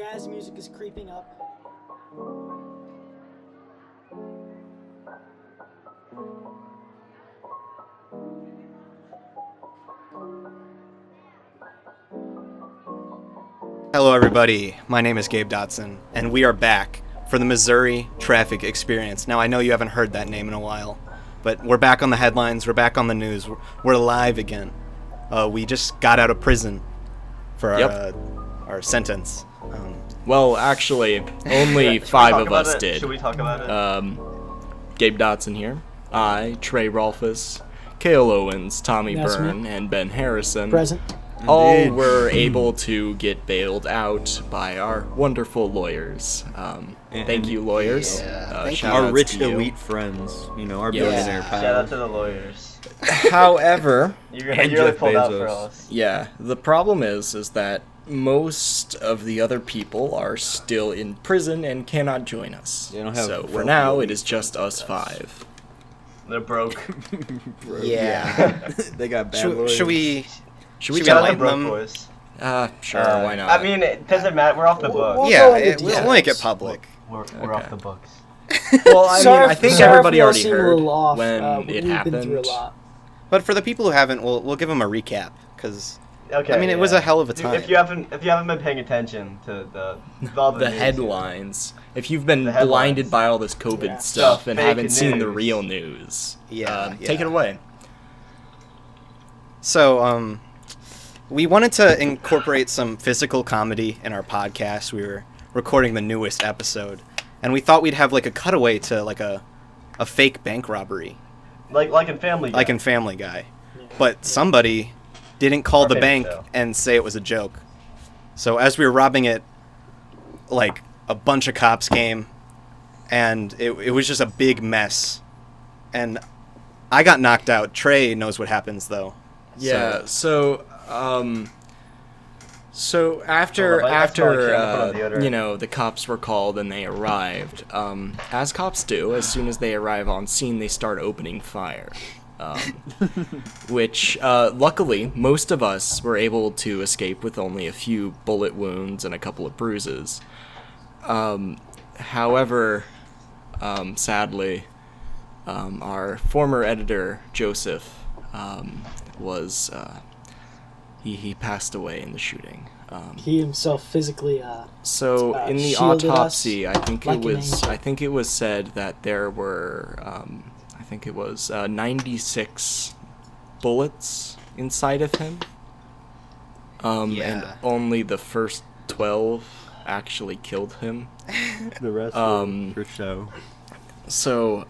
Jazz music is creeping up. Hello everybody, my name is Gabe Dotson, and we are back for the Missouri Traffic Experience. Now I know you haven't heard that name in a while, but we're back on the headlines, we're back on the news, we're live again. We just got out of prison for our sentence. Well, actually, only five of us did. Should we talk about it? Gabe Dotson here. I, Trey Rolfus, Cale Owens, Tommy That's Byrne, me. and Ben Harrison Present. all were able to get bailed out by our wonderful lawyers. Thank you, lawyers. Thank shout you. outs Our rich to you. elite friends, our Yeah. billionaire Shout out pals. to the lawyers. However, You And really Jeff pulled out for Bezos. us. yeah, the problem is that most of the other people are still in prison and cannot join us. They don't have So for wealthy now, elite it is just us five. They're broke. Yeah. They got bad Should we Should we Should we Shout out enlighten to broke them? boys. Sure, why not? I mean, it doesn't matter. We're off the books. We'll Yeah, go into we'll make it details. public. We're Okay. off the books. Well, I Sorry mean, I if- think sorry if everybody we all already seem a heard little off. when We've it been through a happened. lot. But for the people who haven't, we'll give them a recap, because Okay. I mean, it was a hell of a time. If you haven't been paying attention to all the The news, headlines. If you've been The headlines. blinded by all this COVID Yeah. stuff The and fake haven't seen the news. real news, Yeah, take yeah. it away. So, we wanted to incorporate some physical comedy in our podcast. We were recording the newest episode, and we thought we'd have like a cutaway to like a fake bank robbery, like in Family Guy. like in Family Guy. But somebody didn't call Our the favorite bank show. and say it was a joke. So as we were robbing it, like a bunch of cops came, and it was just a big mess. And I got knocked out. Trey knows what happens though. Yeah. So after Hold on, I smell like Karen, put on deodorant. the cops were called and they arrived. As cops do, as soon as they arrive on scene, they start opening fire. Which luckily most of us were able to escape with only a few bullet wounds and a couple of bruises. However, sadly, our former editor Joseph was he passed away in the shooting. He himself physically. So in the shielded us autopsy, I think like an angel. I think it was said that there were 96 bullets inside of him. And Yeah. only the first 12 actually killed him. The rest for show. So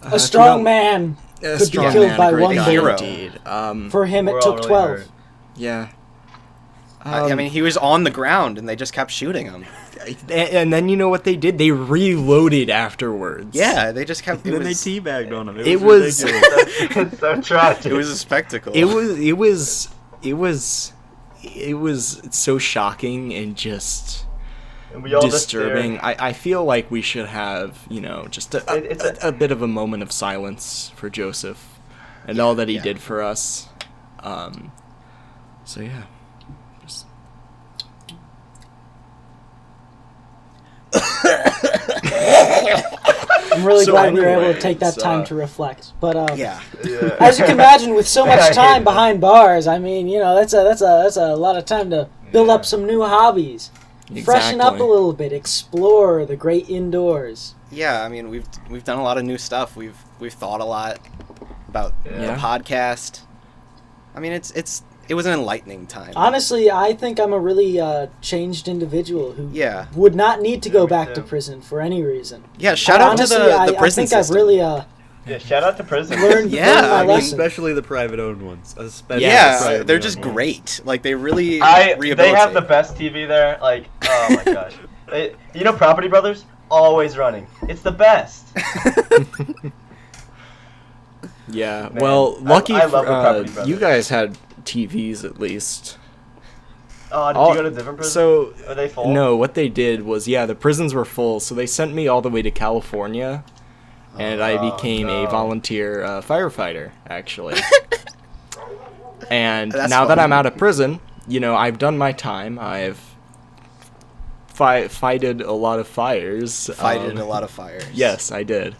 a strong man a could strong be killed man, by a great one guy hero. indeed. For him, We're it all took really 12. hurt. Yeah. I mean, he was on the ground, and they just kept shooting him. And then you know what they did? They reloaded afterwards. Yeah, they just kept. And then they was, teabagged on him. It was- ridiculous. It's so tragic. it was a spectacle. It was so shocking and just And we all just disturbing. stared. I feel like we should have, just It's a bit of a moment of silence for Joseph and all that he yeah. did for us. So yeah. Just- I'm really So glad we were able to anyways, take that time to reflect. But yeah. Yeah. as you can imagine, with so I much hate time that. behind bars, I mean, that's a lot of time to build up some new hobbies, freshen up a Exactly. little bit, explore the great indoors. Yeah, I mean, we've done a lot of new stuff. We've thought a lot about Yeah. the podcast. I mean, it was an enlightening time. Honestly, I think I'm a really changed individual who Yeah. would not need to go me back too. to prison for any reason. Yeah, shout out Honestly, to the I prison think system. I've really Yeah, shout out to prison. learned, Yeah, learned my I mean, lesson. Especially the private-owned ones. Especially yeah, the private they're just owned ones. great. Like they really They rehabilitate. have the best TV there. Like, oh my gosh. Property Brothers always running. It's the best. Yeah. Man, Well, lucky I love the Property for Brothers. you guys had TVs at least. Oh, did All- you go to different prisons? So Are they full? no, what they did was the prisons were full, so they sent me all the way to California, and I became a no. volunteer firefighter actually. And That's now that fun. I'm out of prison, I've done my time. I've fighted a lot of fires. Fighted a lot of fires. Yes, I did.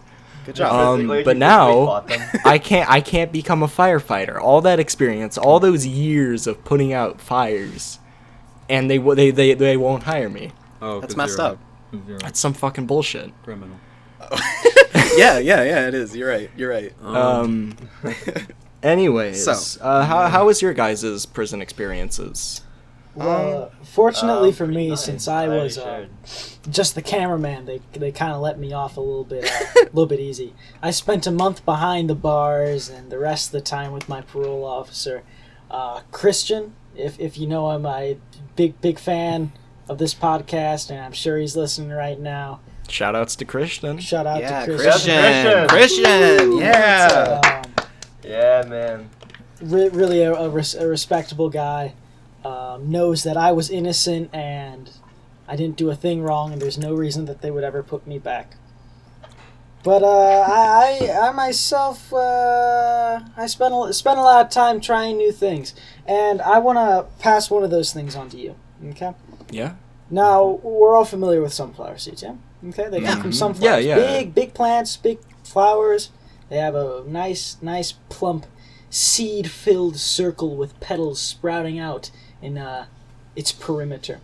Good job. Physically, But he now physically fought them. I can't become a firefighter. All that experience, all those years of putting out fires, and they won't hire me. Oh, That's 'cause messed you're up. You're a That's some fucking bullshit. criminal. yeah, it is. You're right. Anyways, So. how was your guys' prison experiences? Well, fortunately for me, nice. since I was shared. just the cameraman, they kind of let me off a little bit easy. I spent a month behind the bars, and the rest of the time with my parole officer, Christian. If you know him, I big fan of this podcast, and I'm sure he's listening right now. Shoutouts to Christian. Shout out Yeah, to Christian. Christian. Yeah. Yeah, man. Really a respectable guy. Knows that I was innocent and I didn't do a thing wrong, and there's no reason that they would ever put me back. But I myself, I spent a lot of time trying new things, and I want to pass one of those things on to you. Okay. Yeah. Now we're all familiar with sunflower seeds, yeah. Okay, they come from sunflowers. Yeah. Big plants, big flowers. They have a nice plump seed-filled circle with petals sprouting out in its perimeter.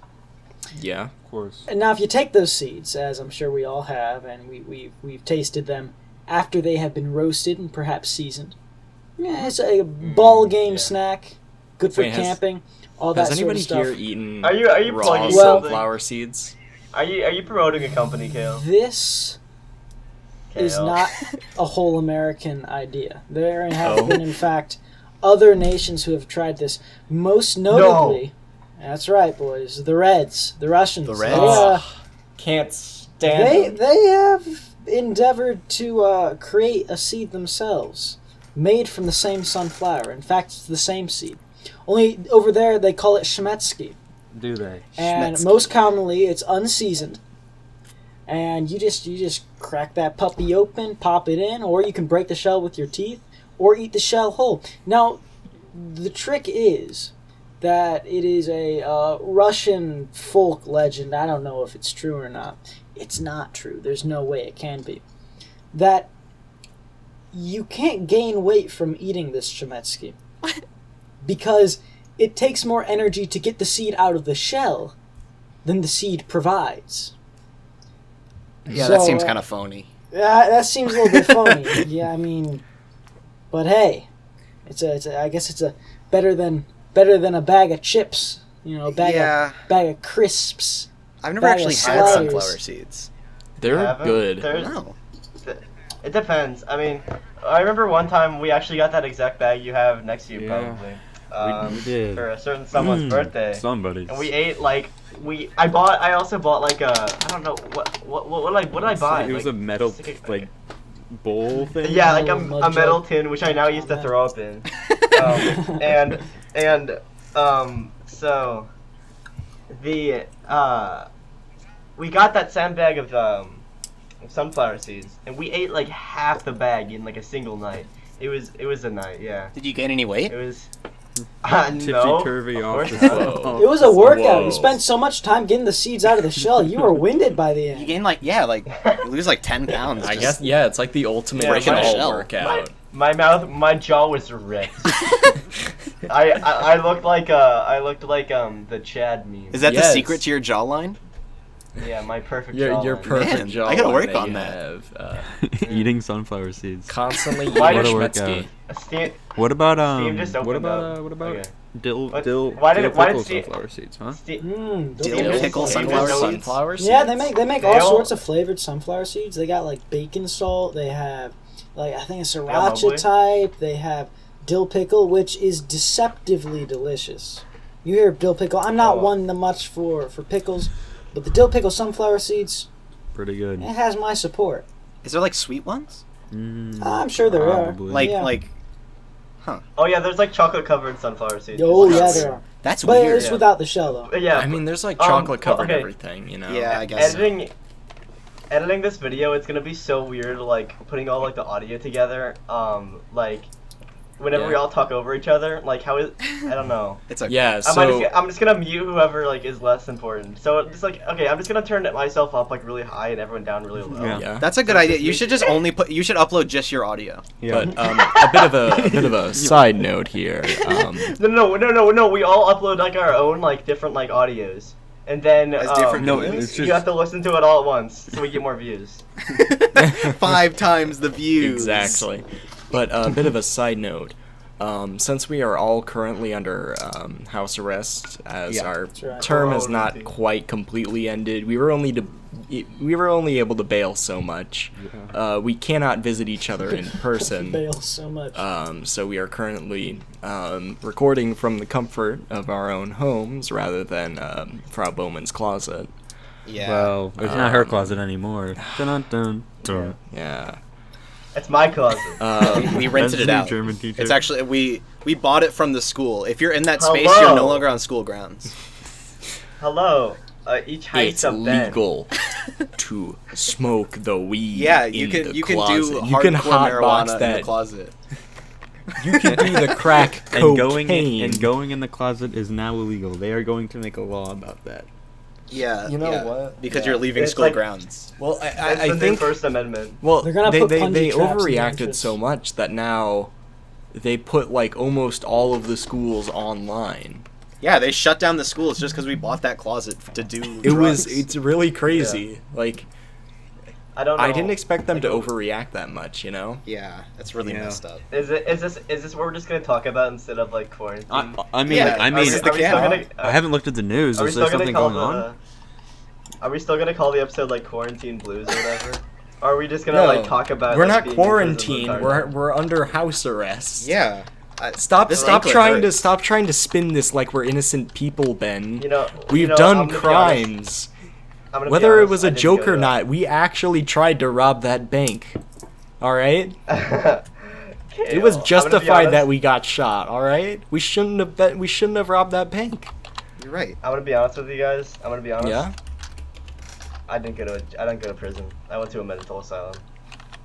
Yeah. Of course. And now if you take those seeds, as I'm sure we all have, and we've tasted them after they have been roasted and perhaps seasoned, yeah, it's a ball game snack, good for Wait, camping, all that Has sort anybody of stuff. here eaten Are you raw plugging sunflower seeds? Are you promoting a company, Kale? This is Kale. not a whole American idea. There have been, in fact, other nations who have tried this. Most notably, that's right, boys, the Reds, the Russians. The Reds? Can't stand They have endeavored to create a seed themselves, made from the same sunflower. In fact, it's the same seed. Only over there they call it Shemetsky. Do they? And Shemetsky. most commonly it's unseasoned. And you just crack that puppy open, pop it in, or you can break the shell with your teeth, or eat the shell whole. Now, the trick is that it is a Russian folk legend. I don't know if it's true or not. It's not true. There's no way it can be. That you can't gain weight from eating this Shemetsky. Because it takes more energy to get the seed out of the shell than the seed provides. Yeah, So, that seems kind of phony. that seems a little bit phony. Yeah, I mean, but hey, I guess it's a better than a bag of chips. You know, a bag of crisps. I've never bag of actually had sliders. sunflower seeds. They're Haven't? good. No. It depends. I mean, I remember one time we actually got that exact bag you have next to you, Yeah. probably. We did. For a certain someone's birthday. Somebody's. And we ate like I also bought like a I don't know what did I buy? It was Like, a metal stick- like bowl thing. Yeah, like a Mud metal jug. tin which I now used to throw up in. So the we got that sandbag of sunflower seeds and we ate like half the bag in like a single night. It was a night, yeah. Did you gain any weight? It was Tippy no, turvy of off course the not. Whoa. It was a workout. Whoa. You spent so much time getting the seeds out of the shell. You were winded by the You end. gain you lose like 10 pounds. I just- guess, yeah, it's like the ultimate Yeah, breaking a all shell. workout. My jaw was ripped. I looked like the Chad meme. Is that the Yes. secret to your jawline? Yeah, my perfect Your jawline. perfect Man, jaw. I gotta work on you that. have, Eating sunflower seeds. constantly Why eating did- What a Shemetsky. workout. Steve, What about Steve just opened up. what about Okay. dill What- dill why did- dill why did pickle Steve- sunflower seeds, huh? Steve, Dill Those- pickle Steve sunflower just- seeds? Sunflower seeds? Yeah, they make all Dale? sorts of flavored sunflower seeds. They got like bacon salt. They have like I think a sriracha lovely. type. They have dill pickle, which is deceptively delicious. You hear dill pickle? I'm not Oh. one much for pickles, but the dill pickle sunflower seeds, Pretty good. it has my support. Is there like sweet ones? I'm sure there Probably. Like Yeah. like Oh yeah, there's like chocolate covered sunflower seeds. Oh yeah, there are. that's But weird. it's without the shell though. But yeah, I mean, there's like Um, chocolate covered okay. everything, you know? Yeah, I guess. so. editing this video, it's gonna be so weird, like putting all like the audio together. Like whenever we Yeah. all talk over each other, like how is I don't know. It's okay. Yeah, I'm just gonna mute whoever like is less important. So it's like okay, I'm just gonna turn myself up like really high and everyone down really low. Yeah. That's a good idea. You should just you should upload just your audio. Yeah. But a bit of a side note here. No. We all upload like our own like different like audios, and then As different No, videos? it's you just have to listen to it all at once so we get more views. 5 times the views. Exactly. But a bit of a side note. Since we are all currently under house arrest, as Yeah. our right. term has Quarantine. not quite completely ended, we were only able to bail so much. We cannot visit each other in person. Fail so much. So we are currently recording from the comfort of our own homes rather than Frau Bowman's closet. Yeah. well, it's not her closet anymore. Dun, dun, dun. Yeah. It's my closet. We rented That's it the out. German teacher. It's actually we bought it from the school. If you're in that space, Hello. you're no longer on school grounds. Hello. Each height It's a bed. legal to smoke the weed. Yeah, in you can the you can closet. do You can hardcore marijuana hotbox in the that. closet. You can do the crack and cocaine. going in the closet is now illegal. They are going to make a law about that. Yeah. You know yeah, what? Because Yeah. you're leaving It's school like- grounds. Well, That's I the new think First Amendment. well They're gonna they put they, punji they traps in the overreacted entrance. so much that now they put like almost all of the schools online. Yeah, they shut down the schools just because we bought that closet to do. It's really crazy. Like I don't know. I didn't expect them to Like, overreact that much, you know? Yeah, that's really Yeah. messed up. Is this what we're just gonna talk about instead of like quarantine? I mean, Yeah, I Are mean, we still gonna, I haven't looked at the news. Are we Is there still gonna something call going the? on? Are we still gonna call the episode like quarantine blues or whatever? Or are we just gonna like talk about? We're like, not being in prison the quarantined. entire time? We're under house arrest. Yeah. Stop This stop anklet trying to spin this like we're innocent people, Ben. You know, We've I'm done gonna be honest. crimes. I'm gonna be Whether it honest, was I a didn't joke go or to- not, we actually tried to rob that bank. All right? It was I'm gonna be justified that honest. we got shot, all right? We shouldn't have robbed that bank. You're right. I'm gonna be honest with you guys. I'm gonna be honest. Yeah? I didn't go to prison. I went to a mental asylum.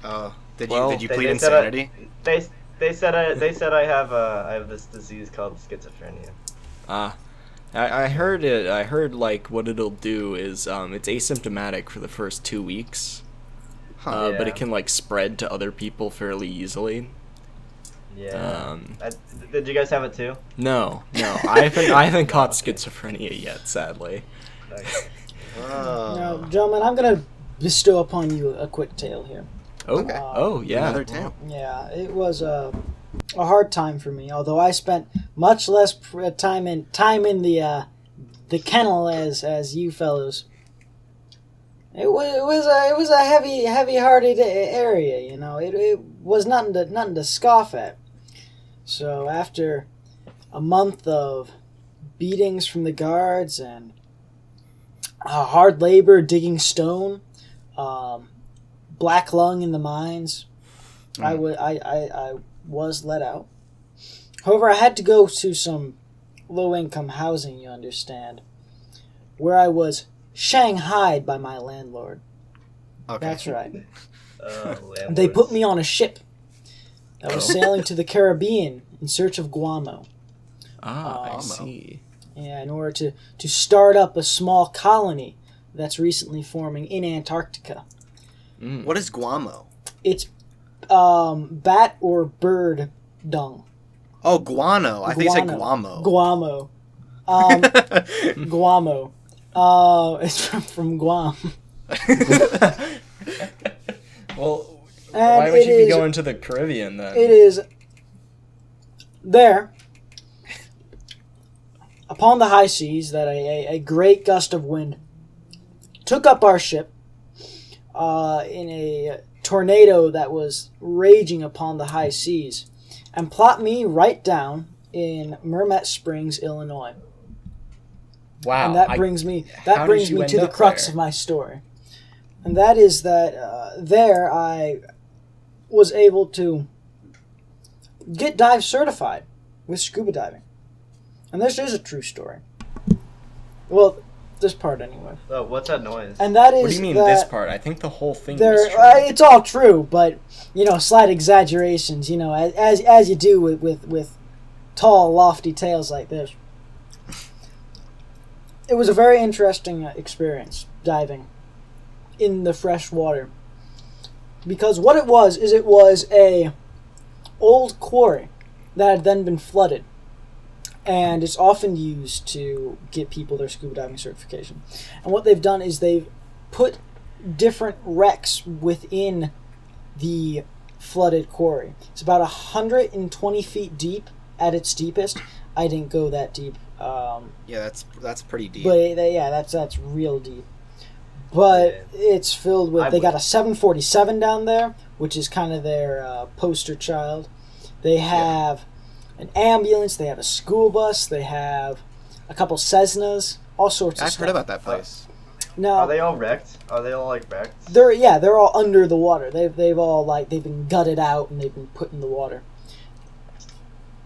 Oh, did Well, you They- plead they said I- insanity? They said I have this disease called schizophrenia. I heard it. I heard like what it'll do is it's asymptomatic for the first 2 weeks. But Yeah. it can like spread to other people fairly easily. Yeah. Did you guys have it too? No, I haven't caught schizophrenia yet, sadly. Like, Oh. Now, gentlemen, I'm gonna bestow upon you a quick tale here. Oh, Okay. oh yeah. Another tale. Yeah, it was a hard time for me. Although I spent much less time in the kennel as you fellows. It was a heavy-hearted area, you know. It was nothing to scoff at. So after a month of beatings from the guards and hard labor digging stone, black lung in the mines, I was let out. However, I had to go to some low-income housing, you understand, where I was shanghaied by my landlord. Okay. That's right. landlords. They put me on a ship that was sailing to the Caribbean in search of guano. I Guamo. see. Yeah, in order to start up a small colony that's recently forming in Antarctica. What is guamo? It's bat or bird dung. Oh, guano. I think you said Guano. guamo. Guamo. Guamo. It's from Guam. Well, And why would you be is- going to the Caribbean then? It is there, upon the high seas, that a great gust of wind took up our ship in a tornado that was raging upon the high seas and plopped me right down in Mermet Springs, Illinois. Wow. And that brings me how did you to end the up crux there? of my story, and that is that there I was able to get dive certified with scuba diving, and this is a true story. Well, This part anyway. Oh, what's that noise? And that is What do you mean that this part? I think the whole thing there, is true. it's all true, but slight exaggerations. As you do with tall, lofty tales like this. It was a very interesting experience diving in the fresh water, because what it was a old quarry that had then been flooded, and it's often used to get people their scuba diving certification. And what they've done is they've put different wrecks within the flooded quarry. It's about 120 feet deep at its deepest. I didn't go that deep. Yeah, that's pretty deep. But that's real deep. But it's filled with. They got a 747 down there, which is kind of their poster child. They have an ambulance. They have a school bus. They have a couple Cessnas. All sorts of I've stuff. heard about that place. Now, Are they all wrecked? Are they all like wrecked? they're all under the water. They've all they've been gutted out and they've been put in the water.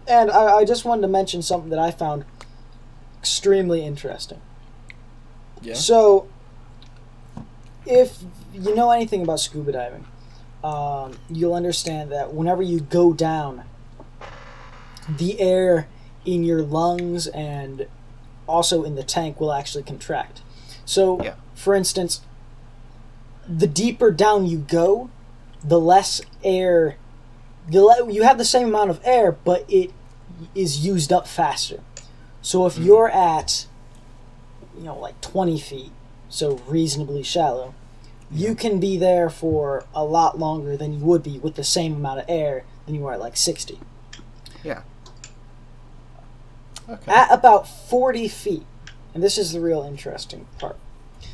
And I just wanted to mention something that I found extremely interesting. Yeah. So, if you know anything about scuba diving, you'll understand that whenever you go down, the air in your lungs and also in the tank will actually contract. So, Yeah. for instance, the deeper down you go, the less air. You have the same amount of air, but it is used up faster. So if you're at, like 20 feet, so reasonably shallow, you can be there for a lot longer than you would be with the same amount of air than you are at like 60. Yeah. Okay. At about 40 feet, and this is the real interesting part,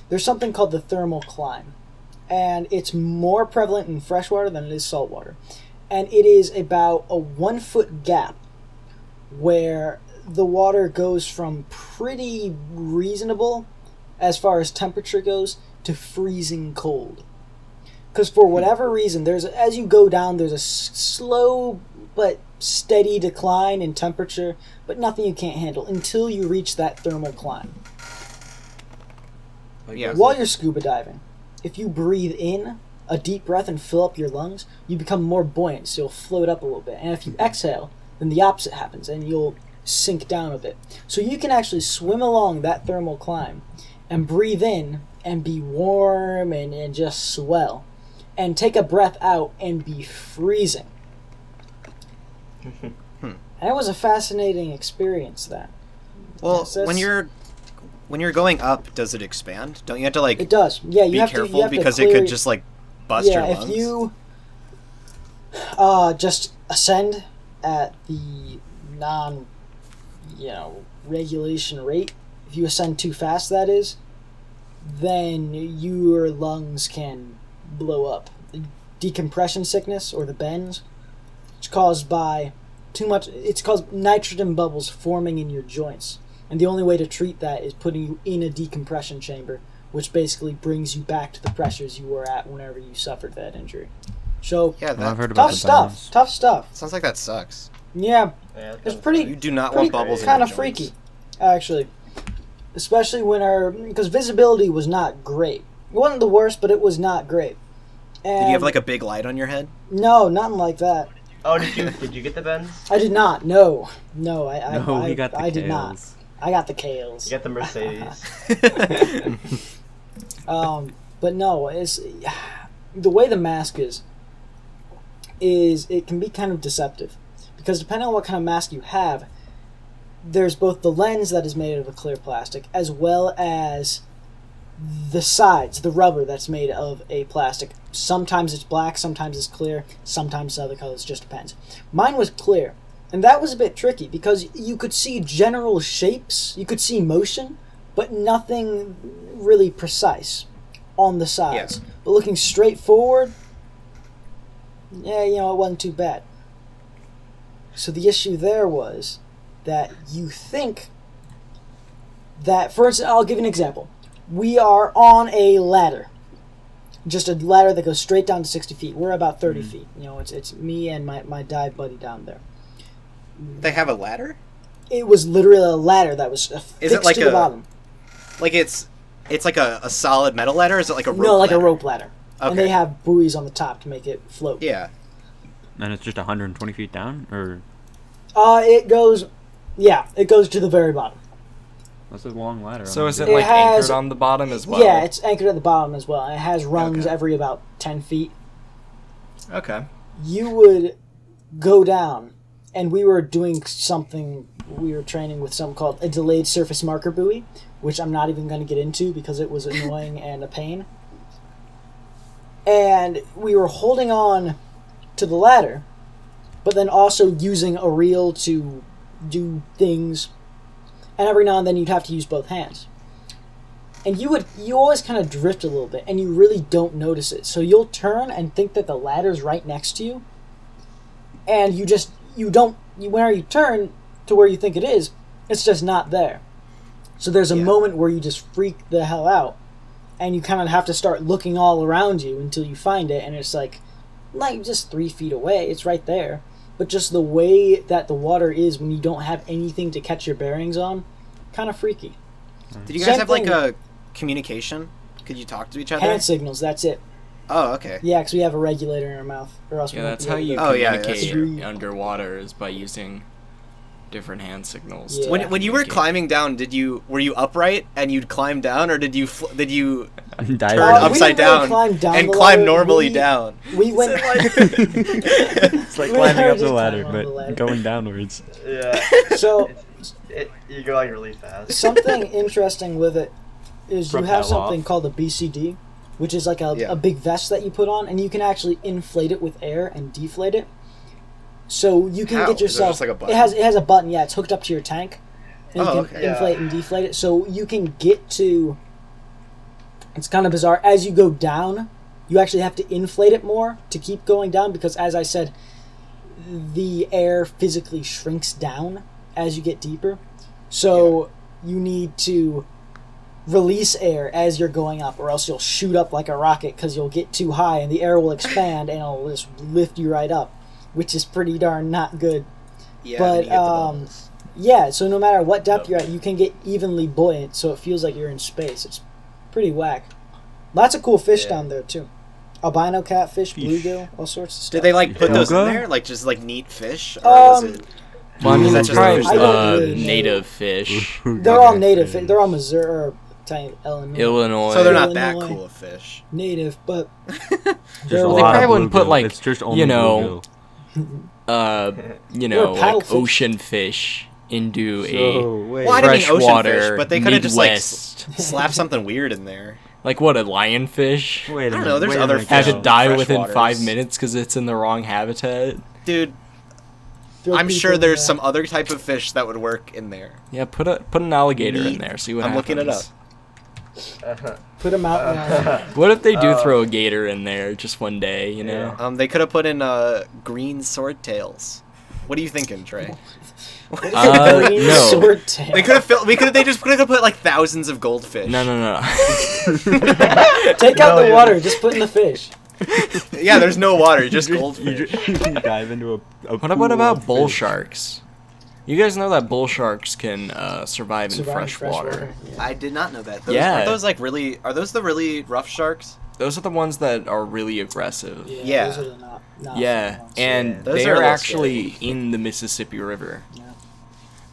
there's something called the thermal climb. And it's more prevalent in freshwater than it is saltwater. And it is about a 1 foot gap where the water goes from pretty reasonable as far as temperature goes to freezing cold. Because for whatever reason, as you go down, there's a slow but steady decline in temperature, but nothing you can't handle until you reach that thermal climb. Yeah. While you're scuba diving, if you breathe in a deep breath and fill up your lungs, you become more buoyant, so you'll float up a little bit. And if you exhale, then the opposite happens, and you'll sink down a bit. So you can actually swim along that thermal climb and breathe in and be warm and just swell, and take a breath out and be freezing. And it was a fascinating experience, that. Well, Yes, that's- when you're going up, does it expand? Don't you have to like It does. Yeah, you be have careful to. You have because to it clear, could just like bust your lungs? If you just ascend at the non, regulation rate, if you ascend too fast, that is, then your lungs can blow up. Decompression sickness, or the bends, it's caused by too much. It's caused nitrogen bubbles forming in your joints. And the only way to treat that is putting you in a decompression chamber, which basically brings you back to the pressures you were at whenever you suffered that injury. So, Yeah, Well, I've that heard about tough the stuff. bends. Tough stuff. sounds like that sucks. Yeah, Yeah, it's pretty. You do not Pretty want bubbles in kind your of joints. freaky, actually. Especially because visibility was not great. It wasn't the worst, but it was not great. And Did you have like a big light on your head? No, nothing like that. Oh, did you get the bends? I did not. No, No, he got the I did not. Kales. I got the Kales. You got the Mercedes. But no, it's the way the mask is it can be kind of deceptive, because depending on what kind of mask you have, there's both the lens that is made of a clear plastic as well as the sides, the rubber that's made of a plastic. Sometimes it's black, sometimes it's clear, sometimes other colors, just depends. Mine was clear, and that was a bit tricky because you could see general shapes, you could see motion, but nothing really precise on the sides. Yeah. But looking straight forward, yeah, it wasn't too bad. So the issue there was that you think that, for instance, I'll give you an example. We are on a ladder. Just a ladder that goes straight down to 60 feet. We're about 30 feet. It's me and my dive buddy down there. They have a ladder? It was literally a ladder that was Is it fixed like to the a- bottom. Like it's It's like a solid metal ladder. Or is it like a rope? No, like ladder? a rope ladder. And Okay. they have buoys on the top to make it float. Yeah. And it's just 120 feet down, or It goes to the very bottom. that's a long ladder. So is it It like has- anchored on the bottom as well? Yeah, it's anchored at the bottom as well. And it has rungs Okay. every about 10 feet. Okay. You would go down, and we were doing something, we were training with something called a delayed surface marker buoy, which I'm not even going to get into because it was annoying and a pain. And we were holding on to the ladder, but then also using a reel to do things, and every now and then you'd have to use both hands. And you always kind of drift a little bit, and you really don't notice it. So you'll turn and think that the ladder's right next to you, and where you turn to where you think it is, it's just not there. So there's a Yeah. moment where you just freak the hell out, and you kind of have to start looking all around you until you find it, and it's like just 3 feet away, it's right there. But just the way that the water is when you don't have anything to catch your bearings on, kind of freaky. Did you guys Same have like thing- a communication? Could you talk to each other? Hand signals, that's it. Oh, okay. Yeah, because we have a regulator in our mouth, or else we Yeah, won't that's be how able you to- Oh, yeah, that's communicate true. underwater is by using different hand signals. Yeah. to When you were communicate. climbing down, were you upright and you'd climb down, or did you Dive turn we down. upside didn't really down, climb down and the climb ladder. normally We- down? We went. It's like We climbing were up the just ladder, climbing on the but ladder. going downwards. Yeah. So You go like really fast. something interesting with it is you have Propel something off. called a BCD, which is like Yeah. a big vest that you put on, and you can actually inflate it with air and deflate it. So you can How? get Is there yourself. just like a button? It has a button. Yeah, it's hooked up to your tank. And Oh, you can okay. inflate and deflate it, so you can get to. It's kind of bizarre. As you go down, you actually have to inflate it more to keep going down because, as I said, the air physically shrinks down as you get deeper. So you need to release air as you're going up, or else you'll shoot up like a rocket because you'll get too high and the air will expand and it'll just lift you right up, which is pretty darn not good. Yeah, But, then you get the um, bubbles. Yeah, so no matter what depth you're at, you can get evenly buoyant, so it feels like you're in space. It's pretty whack. Lots of cool fish Yeah. down there too. Albino catfish, Fish. bluegill, all sorts of stuff. Did they like put those in Yoga? there, like just like neat fish, or was it? Well, I mean, Is that it's just the probably fish that- I don't really know. native fish. They're all native. They're all Missouri, or Illinois. Illinois. So they're not that Illinois. cool of fish. Native, but Just They're a like- They lot probably of wouldn't put, bluegill. like, it's just you only know, bluegill. like paddlefish. ocean fish into So, wait. Well, I didn't mean ocean freshwater fish, but they could have just like Midwest. slap something weird in there. Like what, a lionfish? Wait a I don't minute. know, there's wait a other minute, Had to fish. Cal. die within Freshwaters. 5 minutes because it's in the wrong habitat. Dude, throw I'm people sure in there's there. some other type of fish that would work in there. Yeah, put an alligator in Neat. there. See what I'm happens. looking it up. Put them out. What if they do throw a gator in there just one day? You know. Yeah. They could have put in green swordtails. What are you thinking, Trey? Green no. swordtail. They could have filled. They just could have put like thousands of goldfish. No. Take out No, the you- water. Just put in the fish. Yeah, there's no water, just You goldfish. just dive into a What pool about of bull fish. sharks? You guys know that bull sharks can survive in Survive in fresh water. Yeah. I did not know that. Those, Yeah. Are those like really? Are those the really rough sharks? Those are the ones that are really aggressive. Yeah. Those are the not Yeah, fun ones. and Those are a they're little actually in the Mississippi River. Yeah.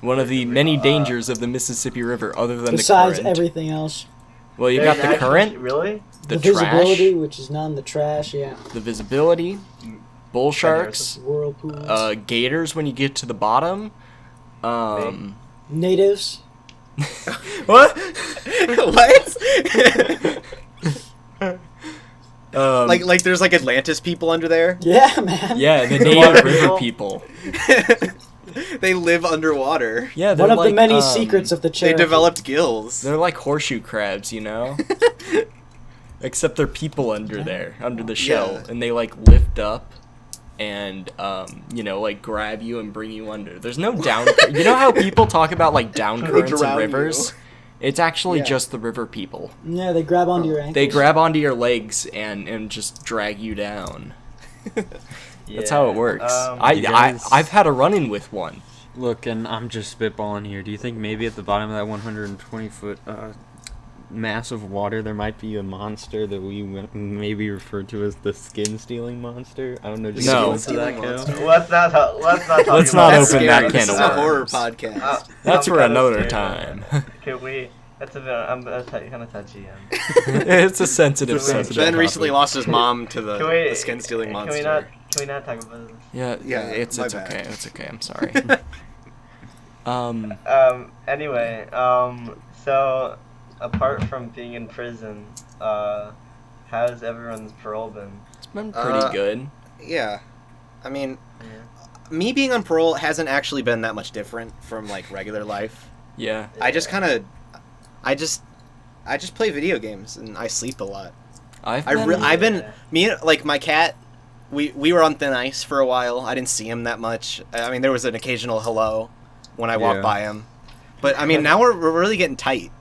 One of the many dangers of the Mississippi River, other than Besides the current. everything else, Well, you There's got the actually- current, Really? the visibility, trash, which is none, the trash, yeah, the visibility, bull sharks, whirlpools, gators when you get to the bottom. natives. What? What? like there's like Atlantis people under there. Yeah, man. Yeah, the Water native river people. people. They live underwater. Yeah, they're One of the like, many secrets of the They Cherokee. developed gills. They're like horseshoe crabs, you know? Except they're people under there, under the shell, Yeah. and they like lift up and like grab you and bring you under. There's no down. You know how people talk about like down currents and drown rivers? It's actually Yeah. just the river people. Yeah, they grab onto your ankles. They grab onto your legs and just drag you down. That's how it works. you guys- I've had a run-in with one. Look, and I'm just spitballing here. Do you think maybe at the bottom of that 120-foot mass of water, there might be a monster that we maybe refer to as the skin-stealing monster. I don't know. Just No. go into that, Skin-stealing Cal? monster. Let's not talk Let's about not That's open scary. that This can is of a horror worms. podcast. That's I'm for kinda another scared. time. Can we? That's a bit. I'm kind of touchy. It's a sensitive It's a subject. Ben recently lost his mom to Can we? the skin-stealing monster. Can we not talk about this? Yeah, Yeah, it's my it's bad. okay. It's okay. I'm sorry. Anyway, so apart from being in prison, how's everyone's parole been? It's been pretty good. Yeah, I mean, me being on parole hasn't actually been that much different from like regular life. Yeah. I just play video games and I sleep a lot. I've been me like my cat. We were on thin ice for a while. I didn't see him that much. I mean, there was an occasional hello when I walked Yeah. by him, but I mean now we're really getting tight.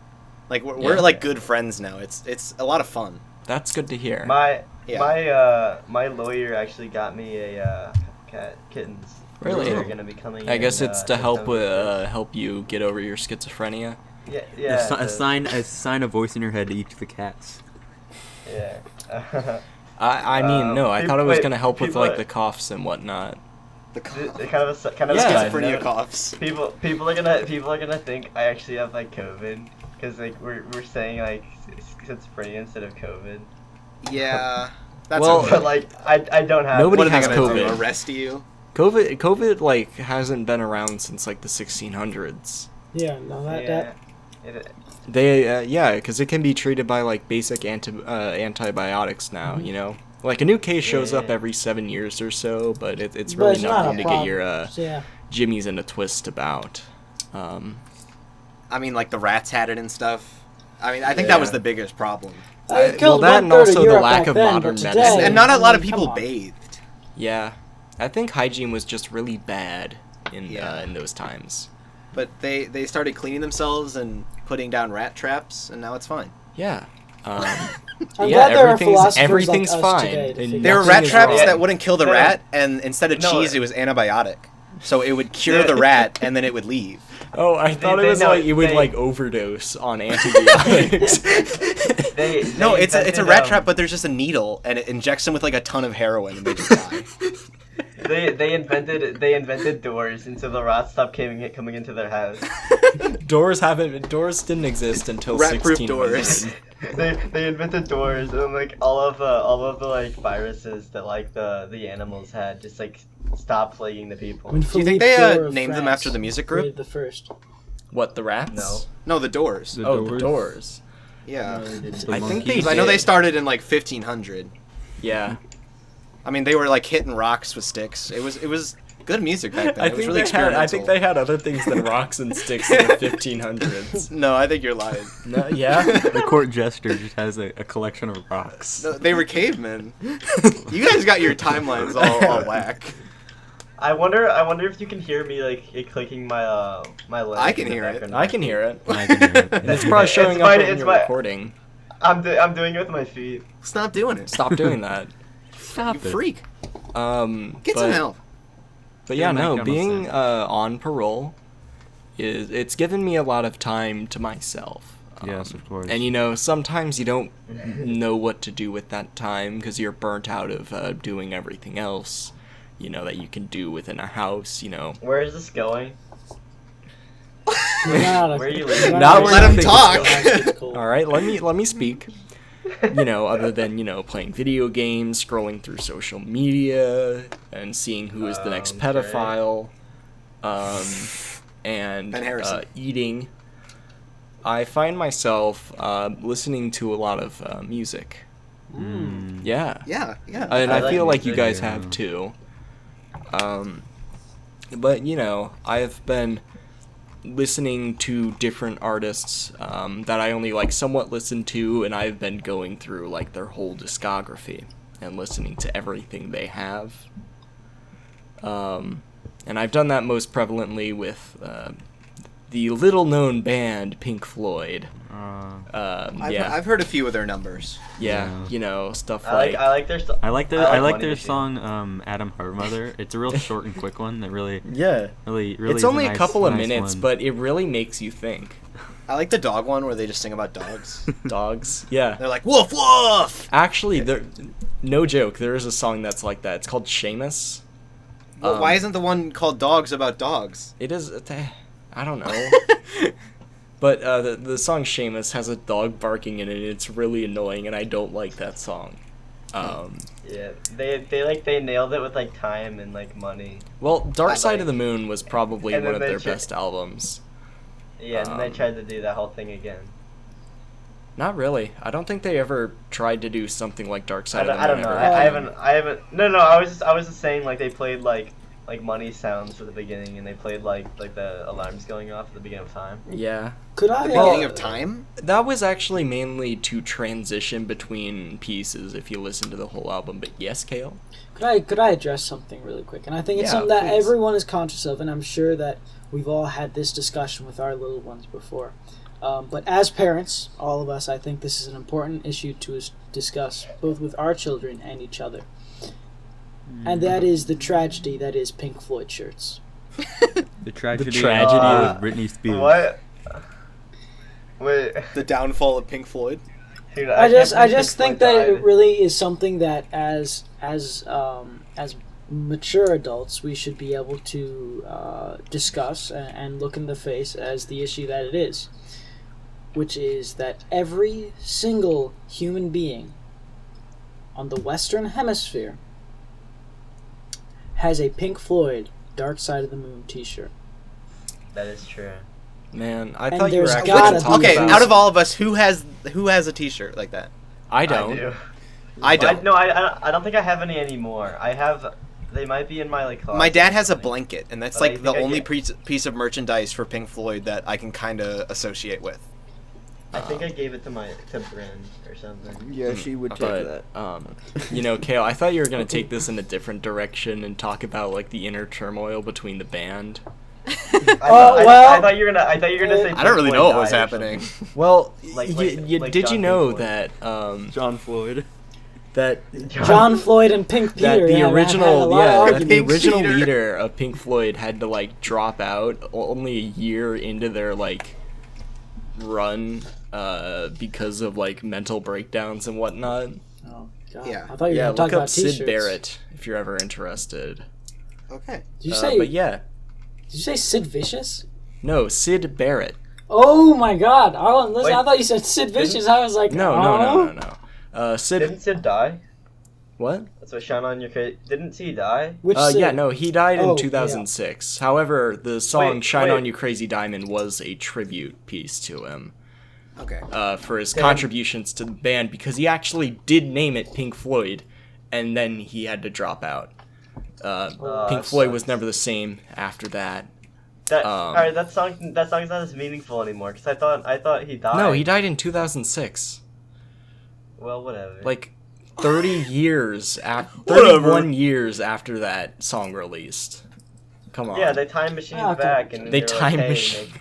Like we're Yeah. like good friends now. It's a lot of fun. That's good to hear. My Yeah. my lawyer actually got me a kittens. Really? They're gonna be coming. I guess in, it's to help September. help you get over your schizophrenia. Yeah. Assign a voice in your head to each of the cats. Yeah. I mean, no, I thought it was wait, gonna help with people like are- the coughs and whatnot. The kind of Yeah. schizophrenia coughs. People are gonna think I actually have like COVID because like we're saying like schizophrenia instead of COVID. Yeah, that's Well, okay. But like I don't have. Nobody What are they has gonna do, COVID. arrest you? COVID like hasn't been around since like the 1600s. Yeah, no, that Yeah. It, They yeah, because it can be treated by like basic antibiotics now. Mhm. You know, like a new case shows up Yeah. every 7 years or so, but it's but really it's not a nothing to get problem. your So, yeah. jimmies in a twist about. I mean, like the rats had it and stuff. I mean, I think that was Yeah. the biggest problem. It killed that and 1/3 also the Europe lack back of then, modern but medicine. today, And not a lot of I mean, people come on. bathed. Yeah, I think hygiene was just really bad Yeah. in those times. But they started cleaning themselves and putting down rat traps, and now it's fine. Yeah. I'm yeah, glad there are everything's philosophers everything's like us fine. today to and figure There were nothing rat is traps wrong. that wouldn't kill the Yeah. rat, and instead of No, cheese, it was antibiotic. So it would cure the rat, and then it would leave. Oh, I thought it they was know- like you would they- like overdose on antibiotics. No, it's a invented, rat trap, but there's just a needle, and it injects them with like a ton of heroin, and they just die. They invented doors, and so the rats stopped coming into their house. doors didn't exist until Rat-proof 1600. doors. They invented doors, and like all of the like viruses that like the animals had just like stopped plaguing the people. When Do you think Philippe they Dore of named them France after the music created group? The first. What, the rats? No. No, the Doors. The Oh, the Doors. doors. Yeah. The I think monkeys. they 'Cause I know they did. started in like 1500. Yeah. I mean, they were like hitting rocks with sticks. It was good music back then. I It was think, really I think experimental. they had other things than rocks and sticks in the 1500s. No, I think you're lying. No, yeah? The court jester just has a collection of rocks. No, they were cavemen. You guys got your timelines all whack. I wonder if you can hear me like clicking my my leg. I can in the hear it. background. I can hear it. I can hear it. It's probably showing It's up fine, when it's you're fine. recording. I'm doing it with my feet. Stop doing it. Stop doing that. Stop You freak. Get But some help. But Get yeah, a no, McDonald's being sandwich. on parole it's given me a lot of time to myself. Yes, of course. And you know, sometimes you don't know what to do with that time because you're burnt out of doing everything else, you know, that you can do within a house. You know, Where is this going? We're not Where are you we're leaving? Not not where Let you him think talk. it's all right, let me speak. You know, other than, you know, playing video games, scrolling through social media, and seeing who is the next Sure. pedophile, and Ben Harrison. eating, I find myself listening to a lot of music. Mm. Yeah. Yeah, yeah. And I like feel like you music, guys yeah. have too. But, you know, I've been listening to different artists that I only like somewhat listen to, and I've been going through like their whole discography and listening to everything they have. And I've done that most prevalently with the little-known band Pink Floyd. I've heard a few of their numbers. Yeah, Yeah. you know, stuff I like their stuff. I like I like their Money song Adam Mother. It's a real short and quick one that really yeah. really It's is only a couple of nice minutes, one. but it really makes you think. I like the dog one where they just sing about dogs. Dogs. Yeah. They're like, woof, woof! Actually, no joke, there is a song that's like that. It's called Seamus. Well, why isn't the one called Dogs about dogs? It is. I don't know. But the song Seamus has a dog barking in it. It's really annoying, and I don't like that song. Yeah, they nailed it with like time and like money. Well, Dark Side of the Moon was probably And one then of they their tri- best albums. Yeah, and then they tried to do that whole thing again. Not really. I don't think they ever tried to do something like Dark Side of the Moon. I don't know. ever. I haven't. No, I was just saying like they played like money sounds at the beginning, and they played like the alarms going off at the beginning of time. Yeah. Could I? The beginning of time? That was actually mainly to transition between pieces if you listen to the whole album. But yes, Kale? Could I address something really quick? And I think it's Yeah, something that please. everyone is conscious of, and I'm sure that we've all had this discussion with our little ones before. But as parents, all of us, I think this is an important issue to discuss, both with our children and each other. And that is the tragedy that is Pink Floyd shirts. The tragedy tragedy of Britney Spears. What? Wait, The downfall of Pink Floyd? dude, I can't believe just Pink think Floyd that it died. really is something that as mature adults we should be able to discuss and look in the face as the issue that it is, which is that every single human being on the Western Hemisphere has a Pink Floyd Dark Side of the Moon t-shirt. That is true. Man, I And thought you were there's actually gotta talking be Okay, about... out of all of us, who has a T-shirt like that? I don't. I do. I don't. No, I don't think I have any anymore. I have. They might be in my like closet. My dad has a or something. blanket, and that's But I like the think I only get- piece of merchandise for Pink Floyd that I can kind of associate with. I think I gave it to Bryn or something. Yeah, she would take But, that. you know, Kale, I thought you were going to take this in a different direction and talk about, like, the inner turmoil between the band. I well, thought you were gonna say. I don't really Pink know Floyd what was died or happening. something. Well, Like did John you know Pink Floyd. that, John Floyd. that John Floyd and Pink Peter that the have had a original lot of that the arguments. Pink original Peter. leader of Pink Floyd had to like drop out only a year into their like run because of like mental breakdowns and whatnot. Oh, God. Yeah. I thought you were Yeah, going to talk look up about Sid t-shirts. Barrett if you're ever interested. Okay. Did you say? But yeah, Did you say Sid Vicious? no, Sid Barrett. Oh my God! Listen, Wait, I thought you said Sid Vicious. I was like, No, oh. no. Sid, Didn't Sid die? what? That's what shone on your face. Didn't he die? Which Sid? Yeah, no, he died Oh, in 2006. However, the song Wait, "Shine wait. On You Crazy Diamond" was a tribute piece to him. Okay. For his Damn. contributions to the band because he actually did name it Pink Floyd, and then he had to drop out. Pink that Floyd was sucks. never the same after that. Alright, that song's not as meaningful anymore. Cause I thought he died. No, he died in 2006. Well, whatever. Like 30 years after, Whatever. 31 years after that song released. Come on. yeah, they time machine Okay. back and They they were time like, hey, machine-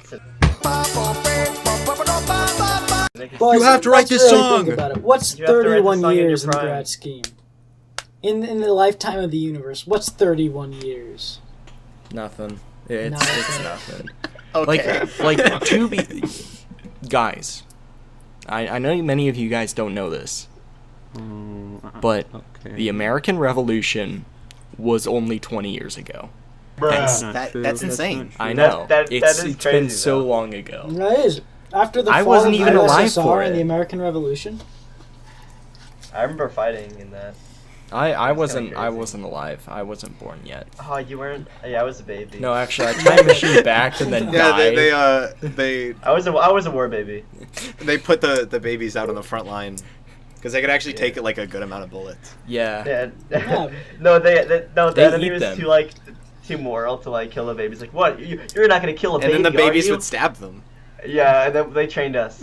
Boys, You have to write let's this really song. Think about it. What's You have to write this 31 song in your years in the prime. grand scheme? In the lifetime of the universe, what's 31 years? Nothing. It's Nothing. nothing. Okay. Like to be guys. I know many of you guys don't know this, but Okay. the American Revolution was only 20 years ago. That's Bruh. not true. That's insane. I That's- know. that it's is it's been crazy, so though. long ago. That is after the I fall wasn't of even the alive USSR for and it. the American Revolution. I remember fighting in that. I That's wasn't kinda I crazy. wasn't alive. I wasn't born yet. Oh, you weren't? Yeah, I was a baby. No, actually, I time machined back and then Yeah, died. they I was a war baby. put the babies out on the front line because they could actually take like a good amount of bullets. Yeah. Yeah. Yeah. no, the They enemy eat was them. too moral to like kill the babies. Like, what? You're not gonna kill a And baby, then the babies are you? would stab them. Yeah, and then they trained us.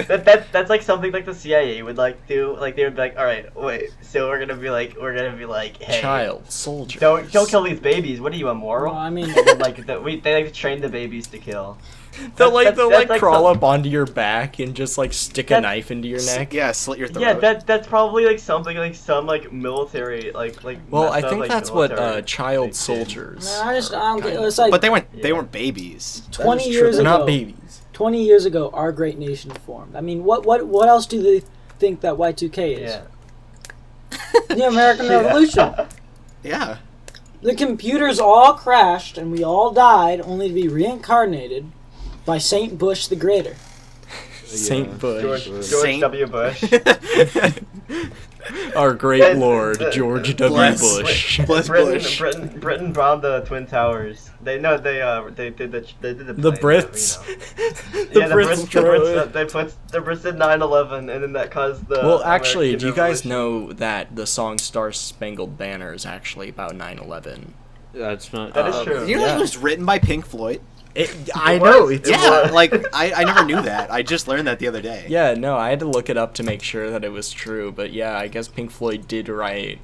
That's like something like the CIA would like do. Like they would be like, all right, wait, so we're gonna be like, hey, Child soldiers. don't kill these babies. What are you, immoral? Well, I mean, And then, like they like train the babies to kill. They'll That's- they'll that's like crawl some- up onto your back and just like stick a That's- knife into your neck. Yeah, slit your throat. Yeah, that's probably like something like some like military like. Well, messed I up, think like, that's what military child thing did. soldiers. man, I are don't get. kind It's of. like But they Yeah. weren't babies. 20 That is true. years They're ago. not babies. 20 years ago, our great nation formed. I mean, what else do they think that Y2K is? Yeah. The American Yeah. Revolution. Yeah. The computers all crashed and we all died, only to be reincarnated by Saint Bush the Greater. Saint Bush. George Saint- W. Bush. Our great And lord, the- George W. Bless- Bush. Bless Bush. Britain bombed the Twin Towers. They did the The plane, Brits. you know. The Yeah, the Brits did 9/11, and then that caused the. Well, actually, American do you guys Revolution. know that the song Star Spangled Banner is actually about 9/11? That's not. That is true. You know Yeah. it was written by Pink Floyd? I It know. was. It's, It Yeah, was. like, I never knew that. I just learned that the other day. yeah, no, I had to look it up to make sure that it was true. But yeah, I guess Pink Floyd did write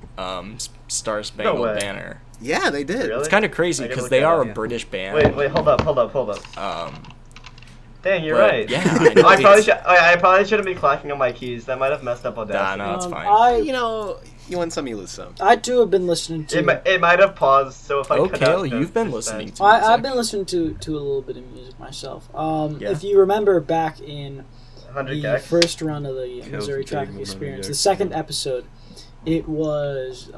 Star Spangled way. Banner. Yeah, they did. Really? It's kind of crazy I gotta because look they that are up. a British band. Wait, hold up. Dang, you're But, right. yeah, I know, I probably shouldn't be clacking on my keys. That might have messed up Audacity. no, it's fine. You know, you win some, you lose some. I too have been listening to. It might have paused. So if I Oh, cut Kale, out you've been just listening fast. to I've music. been listening to a little bit of music myself. Yeah. If you remember back in 100 the gex. first run of the Missouri the Traffic big Experience, one, the second episode, it was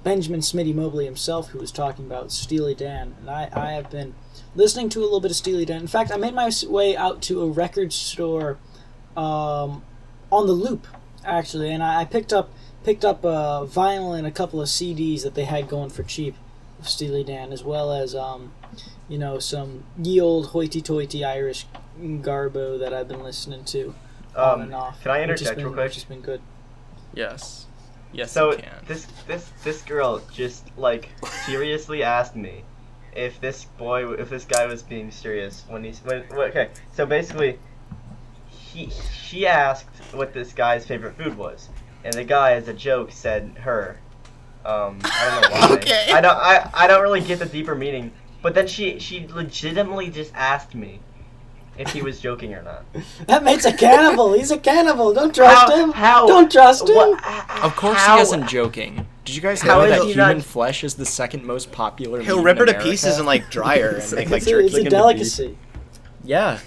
Benjamin Smitty Mobley himself who was talking about Steely Dan, and I have been listening to a little bit of Steely Dan. In fact, I made my way out to a record store on the Loop, actually, and I picked up vinyl and a couple of CDs that they had going for cheap of Steely Dan, as well as some ye old hoity-toity Irish garbo that I've been listening to on and off. Can I which has interject been- real quick? Which has been good. Yes. Yes, So you can. this girl just like seriously asked me if this guy was being serious okay. So basically, she asked what this guy's favorite food was, and the guy, as a joke, said her. I don't know why. Okay. I don't really get the deeper meaning. But then she legitimately just asked me if he was joking or not. That mate's a cannibal. He's a cannibal. Don't trust him. Don't trust him. Of course how- he isn't joking. Did you guys How know is that he human not- flesh is the second most popular He'll meat rip in her to America? pieces and, like, dry her and make, like, It's a jerky. into delicacy. Yeah.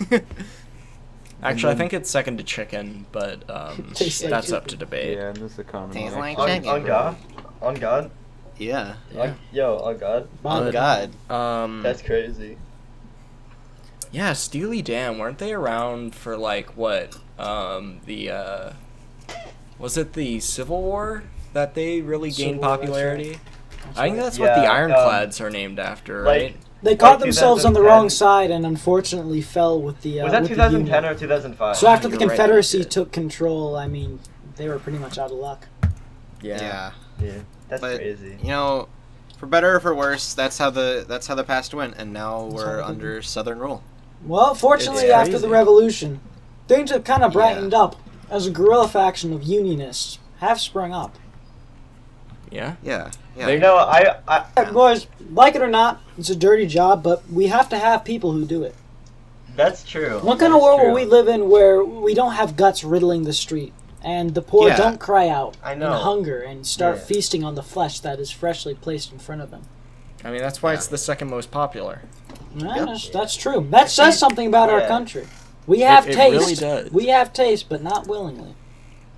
Actually, I think it's second to chicken, but Tastes like that's up chicken. to debate. Yeah, in this economy. Tastes like actually. chicken. On God? On God? Yeah. On God? Oh, God. That's crazy. Yeah, Steely Dan, weren't they around for like what? Was it the Civil War that they really Civil gained War, that's popularity? right. I think that's what the Yeah, Ironclads are named after, like- right? They caught Like themselves on the 2010. wrong side and unfortunately fell with the. Was that with the 2010 Union. or 2005? So after the You're right, Confederacy they did. took control, I mean, they were pretty much out of luck. Yeah. Yeah, that's But, crazy. you know, for better or for worse, that's how the past went, and now we're how it under Southern rule. Well, fortunately, It's after the crazy. revolution, things have kind of brightened up as a guerrilla faction of Unionists have sprung up. Yeah. Yeah. Yeah. They- You know, I Boys, like it or not, it's a dirty job, but we have to have people who do it. that's true. What kind That of is world true. will we live in where we don't have guts riddling the street, and the poor Yeah. don't cry out I in know. hunger and start Yeah. feasting on the flesh that is freshly placed in front of them? I mean, that's why it's the second most popular. Yeah, that's true. That says something about our Yeah. country. We have it taste. really does. We have taste, but not willingly.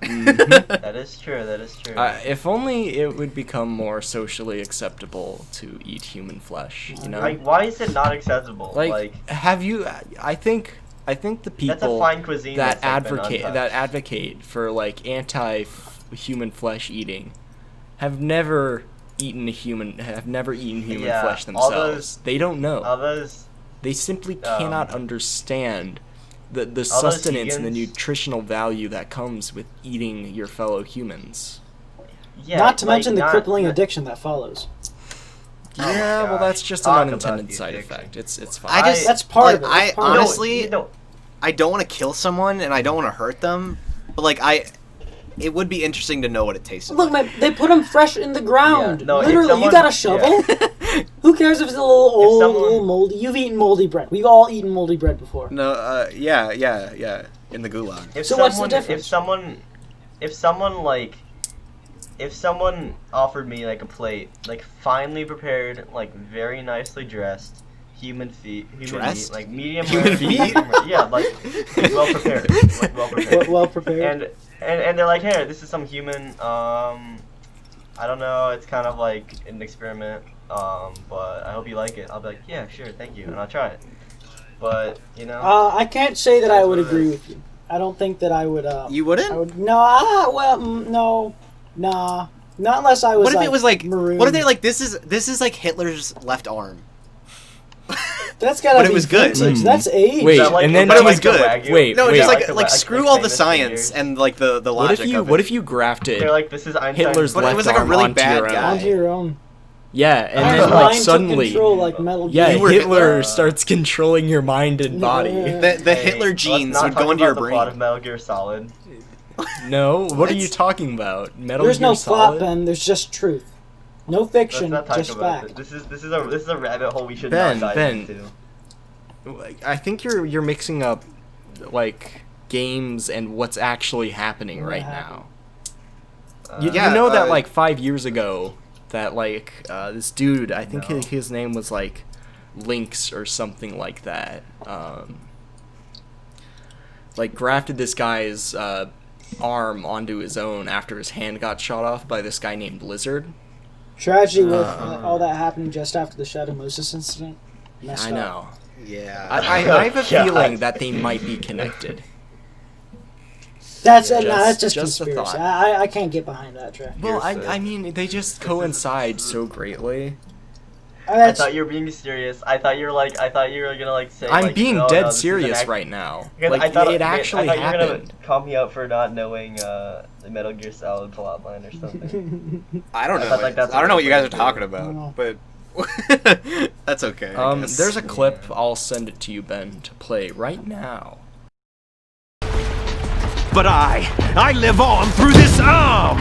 That is true. That is true. If only it would become more socially acceptable to eat human flesh, you know? Like, why is it not acceptable? Like, have you? I think the that's a people fine cuisine that that's, like, been untouched. advocate for like anti-human flesh eating have never eaten human Yeah, flesh all themselves. those- They don't know. All those, They simply cannot understand the those sustenance and the vegans- nutritional value that comes with eating your fellow humans. yeah, not to like, mention the not- crippling not- addiction that follows. Oh my Yeah, well, gosh. that's just an Talk about unintended the side addiction. effect. It's fine. I just That's part like, of it. I That's part of it. honestly, You know, I don't want to kill someone and I don't want to hurt them, but like it would be interesting to know what it tastes Look, like. man, they put them fresh in the ground. Yeah, no, if Literally, you someone- got a shovel? Who cares if it's a little old, someone- little moldy? You've eaten moldy bread. We've all eaten moldy bread before. No, yeah, in the gulag. if So what's the someone- difference? If someone offered me like a plate, like finely prepared, like very nicely dressed, human feet, human Dressed? meat, like medium Human rare, feet? yeah, like well prepared, like well prepared. Well prepared. And they're like, hey, this is some human. I don't know. It's kind of like an experiment. But I hope you like it. I'll be like, yeah, sure, thank you, and I'll try it. But you know. I can't say that I would That's what it agree is. with you. I don't think that I would. You wouldn't? I would, no. No. Nah. Not unless I was. What if it was like? maroon. What if they like? This is like Hitler's left arm. That's gotta but it be was good. vintage. That's age. Wait, Is that like- and then is that it was like the good. Wagyu? Wait, No, wait. just the like wa- screw like all the famous science figures? and like the What logic if you of it. what if you grafted They're like, this is Einstein's. Hitler's But it left was like a arm really onto bad your guy. own? Onto your own. Yeah, and Your then mind like took suddenly, control like Metal yeah, Gear. You were Hitler Hitler. starts controlling your mind and body. Yeah. the Hey, Hitler let's genes not would talk go into your about the plot brain. of Metal Gear Solid. No, what are you What? talking about? Metal There's Gear no Solid? plot, Ben. There's just truth. No Let's fiction, not talk just about fact. it. This is a rabbit hole we should Ben, not dive Ben. into. I think you're mixing up like games and what's actually happening What right happened? now. You Yeah, know that uh, like 5 years ago, that like this dude, I think No. his name was like Lynx or something like that. Like grafted this guy's arm onto his own after his hand got shot off by this guy named Lizard. Tragedy with all that happening just after the Shadow Moses incident. Messed I up. know. Yeah. I have a God. feeling that they might be connected. That's Just just a conspiracy. thought. I can't get behind that track. Well, Hearsay. I mean, they just coincide so greatly. I That's, thought you were being serious. I thought you were gonna like say. I'm like, being oh, dead no, this is an serious act- right now. Because Like, I thought it actually I thought you were happened. gonna call me out for not knowing the Metal Gear Solid plotline or something. I don't I know. thought, like, that's I don't know what what you guys are they talking do. about, but that's okay. I guess. There's a clip. I'll send it to you, Ben, to play right now. But I live on through this arm!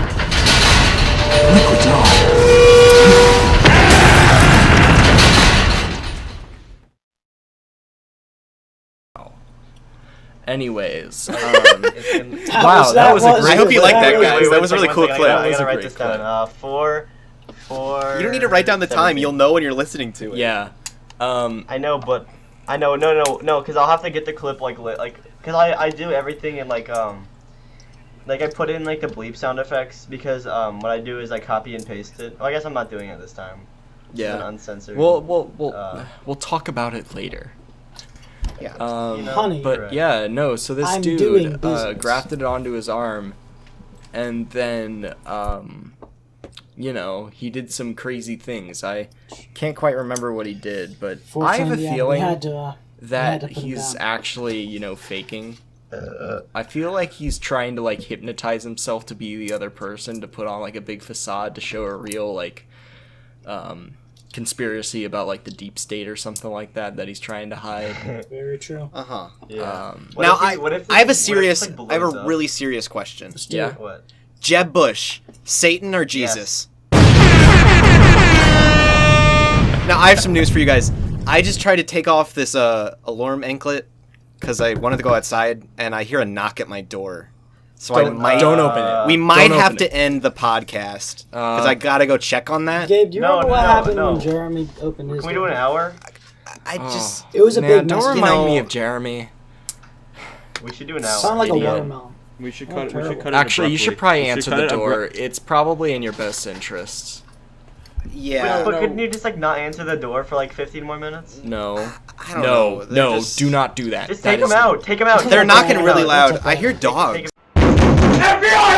Anyways, It's gonna- wow, that was a I hope you like that, was- guys. That was a really one cool second, clip. I That was gotta a write great this down. you don't need to write down the time. 17. You'll know when you're listening to it. yeah. I know, but I know, no, because I'll have to get the clip because I do everything in like I put in like the bleep sound effects because what I do is I copy and paste it. Well, I guess I'm not doing it this time. It's an Yeah. uncensored. We'll talk about it later. Yeah. You know, Honey. But right. yeah, no. So this I'm doing dude business. grafted it onto his arm, and then you know, he did some crazy things. I can't quite remember what he did, but I have a Fortunately, yeah, feeling we had to that put him he's down. actually, you know, faking. I feel like he's trying to like hypnotize himself to be the other person, to put on like a big facade to show a real like conspiracy about like the deep state or something like that he's trying to hide. Very true. Uh huh. Yeah. Now What if I have a this, serious, what if this, like, I have blows a up? really serious question. Let's do Yeah. it. What? Jeb Bush, Satan or Jesus? Now I have some news for you guys. I just tried to take off this alarm anklet because I wanted to go outside, and I hear a knock at my door. So I might Don't open it. we might Don't have open to it. end the podcast because I gotta go check on that. Gabe, do you No, remember what no, happened no. when Jeremy opened his Can we door? do an hour? I just It was a Man, big don't mess. remind You me know- of Jeremy. We should do an hour. Sound like a Idiot. watermelon. We should Oh, cut it. We terrible. should cut it. Actually, you should abruptly. probably We should answer cut the it door. abrupt- It's probably in your best interests. yeah. But couldn't you just like not answer the door for like 15 more minutes? No. I don't know. They're No, just- do not do that. Just That take them is- out. Take them out. They're knocking Yeah, really that's loud. okay. I hear Take dogs. FBI